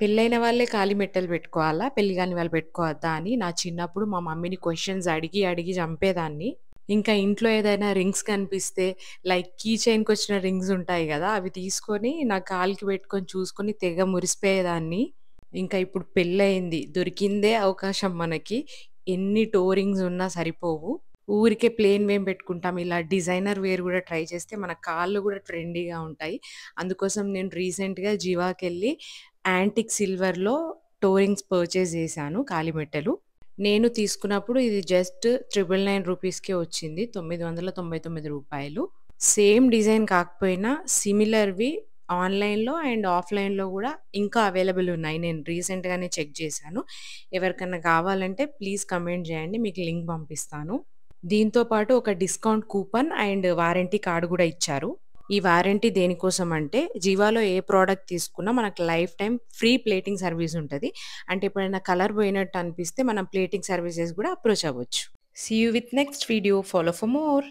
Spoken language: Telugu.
పెళ్ళైన వాళ్ళే కాలి మెట్టెలు పెట్టుకోవాలా? పెళ్లి గాని వాళ్ళు పెట్టుకోవద్దా? అని నా చిన్నప్పుడు మా మమ్మీని క్వెషన్స్ అడిగి, అడిగి చంపేదాన్ని. ఇంకా ఇంట్లో ఏదైనా రింగ్స్ కనిపిస్తే లైక్ కీ చైన్‌కొచ్చిన రింగ్స్ ఉంటాయి గదా! అవి తీసుకొని నా కాలికి పెట్టుకొని చూసుకొని తెగ మురిసిపోయేదాన్ని. ఇంకా ఇప్పుడు పెళ్లయింది. దొరికిందే అవకాశం మనకి. ఎన్ని టో రింగ్స్ ఉన్నా సరిపోవు. ఊరికే ప్లెయిన్‌వేం పెట్టుకుంటాం. ఇలా డిజైనర్ వేర్ గూడా ట్రై చేస్తే మన కాళ్ళు గూడా ట్రెండీగా ఉంటాయి. అందుకోసం నేను రీసెంట్‌గా జివాకెళ్ళి యాంటిక్ సిల్వర్‌లో టో రింగ్స్ పర్చేస్ చేశాను కాలిమెట్టెలు. నేను తీసుకున్నప్పుడు ఇది జస్ట్ 999 రూపీస్‌కే వచ్చింది. రూ. 999. సేమ్ డిజైన్ కాకపోయినా సిమిలర్‌వి ఆన్‌లైన్‌లో అండ్ ఆఫ్‌లైన్‌లో గూడా ఇంకా అవైలబుల్ ఉన్నాయి. నేను రీసెంట్‌గానే చెక్ చేశాను. ఎవరికన్నా కావాలంటే ప్లీజ్ కమెంట్ చేయండి. మీకు లింక్ పంపిస్తాను. దీంతో పాటు ఒక discount coupon and warranty card గూడా ఇచ్చారు. ఈ వారంటీ దేనికోసం అంటే, జివాలో ఏ ప్రొడక్ట్ తీసుకున్నా మనకు lifetime free plating service ఉంటది. అంటే ఎప్పుడైనా కలర్ పోయినట్టు అనిపిస్తే మనం ప్లేటింగ్ సర్వీసెస్ గూడా అప్రోచ్ అవ్వచ్చు. See you with next video. Follow for more.